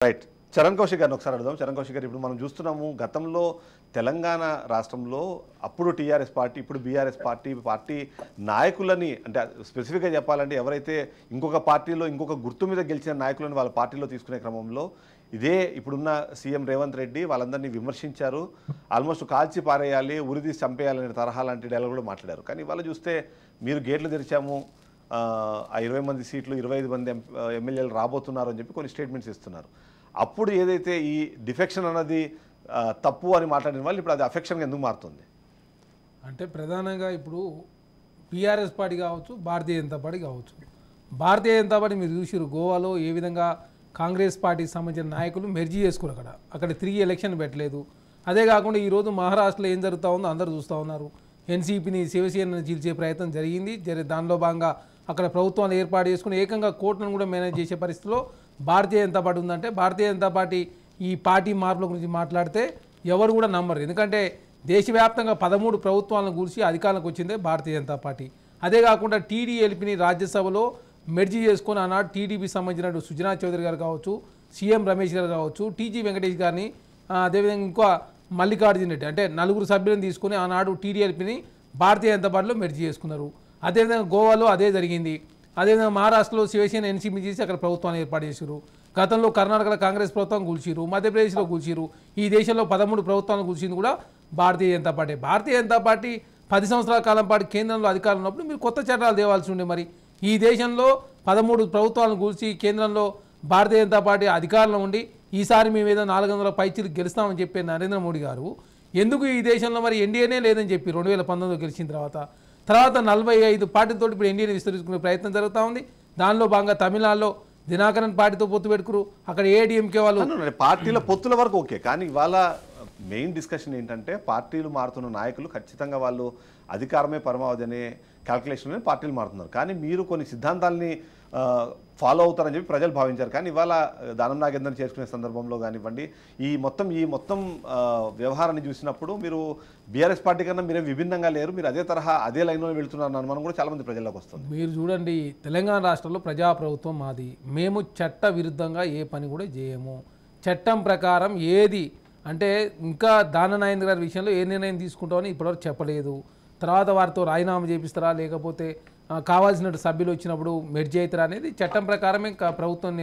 Right. Charan Kaushik గారిని ఒకసారి అడుగుదాం. చరణ్ కౌశిక్ గారు, ఇప్పుడు మనం చూస్తున్నాము గతంలో తెలంగాణ రాష్ట్రంలో అప్పుడు టీఆర్ఎస్ పార్టీ, ఇప్పుడు బీఆర్ఎస్ పార్టీ నాయకులని, అంటే స్పెసిఫిక్గా చెప్పాలంటే ఎవరైతే ఇంకొక పార్టీలో ఇంకొక గుర్తు మీద గెలిచిన నాయకులను వాళ్ళ పార్టీలో తీసుకునే క్రమంలో ఇదే ఇప్పుడున్న సీఎం రేవంత్ రెడ్డి వాళ్ళందరినీ విమర్శించారు. ఆల్మోస్ట్ కాల్చి పారేయాలి, ఉరిదీసి చంపేయాలనే తరహా లాంటి డైలాగ్ కూడా మాట్లాడారు. కానీ ఇవాళ చూస్తే మీరు గేట్లు తెరిచాము, ఆ 20 మంది సీట్లు 25 మంది ఎమ్మెల్యేలు రాబోతున్నారు అని చెప్పి కొన్ని స్టేట్మెంట్స్ ఇస్తున్నారు. అప్పుడు ఏదైతే ఈ డిఫెక్షన్ అన్నది తప్పు అని మాట్లాడిన వాళ్ళు ఇప్పుడు అది అఫెక్షన్గా ఎందుకు మారుతుంది? అంటే ప్రధానంగా ఇప్పుడు బీఆర్ఎస్ పార్టీ కావచ్చు, భారతీయ జనతా పార్టీ కావచ్చు. భారతీయ జనతా పార్టీ మీరు చూసిరు గోవాలో ఏ విధంగా కాంగ్రెస్ పార్టీకి సంబంధించిన నాయకులు మెర్జీ చేసుకున్నారు. అక్కడ తిరిగి ఎలక్షన్ పెట్టలేదు. అదే కాకుండా ఈరోజు మహారాష్ట్రలో ఏం జరుగుతూ ఉందో అందరూ చూస్తూ ఉన్నారు. ఎన్సీపీని శివసేనని చీల్చే ప్రయత్నం జరిగింది. దానిలో భాగంగా అక్కడ ప్రభుత్వాలు ఏర్పాటు చేసుకుని ఏకంగా కోర్టును కూడా మేనేజ్ చేసే పరిస్థితిలో భారతీయ జనతా పార్టీ ఉందంటే, భారతీయ జనతా పార్టీ ఈ పార్టీ మార్పుల గురించి మాట్లాడితే ఎవరు కూడా నమ్మరు. ఎందుకంటే దేశవ్యాప్తంగా 13 ప్రభుత్వాలను కూర్చి అధికారంలోకి వచ్చిందే భారతీయ జనతా పార్టీ. అదే కాకుండా టీడీఎల్పీని రాజ్యసభలో మెర్జీ చేసుకొని ఆనాడు టీడీపీకి సంబంధించిన సుజనా చౌదరి గారు కావచ్చు, సీఎం రమేష్ గారు కావచ్చు, టీజీ వెంకటేష్ గారిని, అదేవిధంగా ఇంకో మల్లికార్జున రెడ్డి, అంటే 4 సభ్యులను తీసుకొని ఆనాడు టీడీఎల్పీని భారతీయ జనతా పార్టీలో మెర్జీ చేసుకున్నారు. అదేవిధంగా గోవాలో అదే జరిగింది. అదేవిధంగా మహారాష్ట్రలో శివసేన ఎన్సీపీ చేసి అక్కడ ప్రభుత్వాన్ని ఏర్పాటు చేశారు. గతంలో కర్ణాటకలో కాంగ్రెస్ ప్రభుత్వం కూల్చిరు, మధ్యప్రదేశ్లో కూల్చిరు. ఈ దేశంలో 13 ప్రభుత్వాలను కూల్చింది కూడా భారతీయ జనతా పార్టీ. భారతీయ జనతా పార్టీ 10 సంవత్సరాల కాలం పాటు కేంద్రంలో అధికారం ఉన్నప్పుడు మీరు కొత్త చట్టాలు తేవాల్సి ఉండే. మరి ఈ దేశంలో 13 ప్రభుత్వాలను కూల్చి కేంద్రంలో భారతీయ జనతా పార్టీ అధికారంలో ఉండి ఈసారి మేము ఏదో 400 పైచీలు గెలుస్తామని చెప్పే నరేంద్ర మోడీ గారు ఎందుకు ఈ దేశంలో మరి ఎన్డీఏనే లేదని చెప్పి 2019లో గెలిచిన తర్వాత 45 పార్టీలతో ఇప్పుడు ఎన్డీఏని విస్తరించుకునే ప్రయత్నం జరుగుతూ ఉంది. దానిలో భాగంగా తమిళనాడులో దినాకరన్ పార్టీతో పొత్తు పెట్టుకురు. అక్కడ ఏడీఎంకే వాళ్ళు పార్టీల పొత్తుల వరకు ఓకే, కానీ ఇవాళ మెయిన్ డిస్కషన్ ఏంటంటే పార్టీలు మారుతున్న నాయకులు ఖచ్చితంగా వాళ్ళు అధికారమే పరమావధి అనే క్యాల్కులేషన్లోనే పార్టీలు మారుతున్నారు. కానీ మీరు కొన్ని సిద్ధాంతాలని ఫాలో అవుతారని చెప్పి ప్రజలు భావించారు. కానీ ఇవాళ దానం నాగేందర్ని చేసుకునే సందర్భంలో కానివ్వండి, ఈ మొత్తం వ్యవహారాన్ని చూసినప్పుడు మీరు బీఆర్ఎస్ పార్టీ కన్నా మీరేం విభిన్నంగా లేరు, మీరు అదే తరహా అదే లైన్లో వెళుతున్నారు అనుమానం కూడా చాలామంది ప్రజల్లోకి వస్తుంది. మీరు చూడండి, తెలంగాణ రాష్ట్రంలో ప్రజాప్రభుత్వం మాది. మేము చట్ట విరుద్ధంగా ఏ పని కూడా చేయము. చట్టం ప్రకారం ఏది అంటే ఇంకా దాన నాగేంద్ర గారి విషయంలో ఏ నిర్ణయం తీసుకుంటామని ఇప్పటివరకు చెప్పలేదు. తర్వాత వారితో రాజీనామా చేపిస్తారా, లేకపోతే కావాల్సిన సభ్యులు వచ్చినప్పుడు మెర్జీ అవుతారా అనేది చట్టం ప్రకారమే ప్రభుత్వం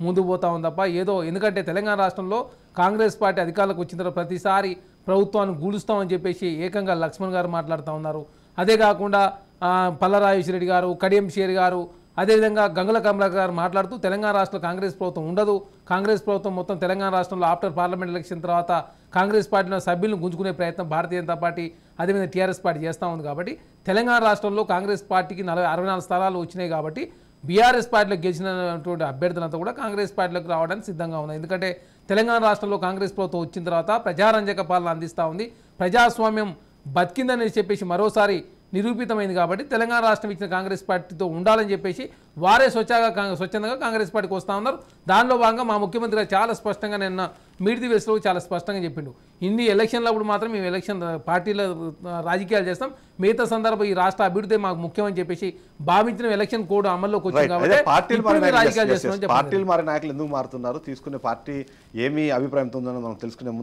ముందుకు పోతా ఉంది తప్ప ఏదో. ఎందుకంటే తెలంగాణ రాష్ట్రంలో కాంగ్రెస్ పార్టీ అధికారులకు వచ్చిన తర్వాత ప్రతిసారి ప్రభుత్వాన్ని గూలుస్తామని చెప్పేసి ఏకంగా లక్ష్మణ్ గారు మాట్లాడుతూ ఉన్నారు. అదే కాకుండా పల్లరాజేశ్వర రెడ్డి గారు, కడియం షేర్ గారు, అదేవిధంగా గంగుల కమలాకర్ గారు మాట్లాడుతూ తెలంగాణ రాష్ట్రంలో కాంగ్రెస్ ప్రభుత్వం ఉండదు, కాంగ్రెస్ ప్రభుత్వం మొత్తం తెలంగాణ రాష్ట్రంలో ఆఫ్టర్ పార్లమెంట్ ఎలక్షన్ తర్వాత కాంగ్రెస్ పార్టీలో సభ్యులను గుంజుకునే ప్రయత్నం భారతీయ జనతా పార్టీ అదేవిధంగా టీఆర్ఎస్ పార్టీ చేస్తూ ఉంది. కాబట్టి తెలంగాణ రాష్ట్రంలో కాంగ్రెస్ పార్టీకి 64 స్థానాలు వచ్చినాయి. కాబట్టి బీఆర్ఎస్ పార్టీలో గెలిచినటువంటి అభ్యర్థులంతా కూడా కాంగ్రెస్ పార్టీలోకి రావడానికి సిద్ధంగా ఉన్నాయి. ఎందుకంటే తెలంగాణ రాష్ట్రంలో కాంగ్రెస్ ప్రభుత్వం వచ్చిన తర్వాత ప్రజారంజక పాలన అందిస్తూ ఉంది, ప్రజాస్వామ్యం బతికిందని చెప్పేసి మరోసారి నిరూపితమైంది. కాబట్టి తెలంగాణ రాష్ట్రం ఇచ్చిన కాంగ్రెస్ పార్టీతో ఉండాలని చెప్పేసి వారే స్వచ్ఛందంగా కాంగ్రెస్ పార్టీకి వస్తూ ఉన్నారు. దానిలో భాగంగా మా ముఖ్యమంత్రి గారు చాలా స్పష్టంగా నిన్న మీడిది వేస్లో చాలా స్పష్టంగా చెప్పిండు, ఇన్ని ఎలక్షన్లప్పుడు మాత్రం మేము ఎలక్షన్ పార్టీల రాజకీయాలు చేస్తాం, మిగతా సందర్భం ఈ రాష్ట్ర అభివృద్ధి మాకు ముఖ్యం అని చెప్పేసి భావించిన ఎలక్షన్ కోడ్ అమల్లోకి వచ్చింది. కాబట్టి పార్టీలు మారే నాయకులు ఎందుకు మారుతున్నారు, తీసుకునే పార్టీ ఏమి అభిప్రాయంతో ఉందని మనం తెలుసుకునే ముందు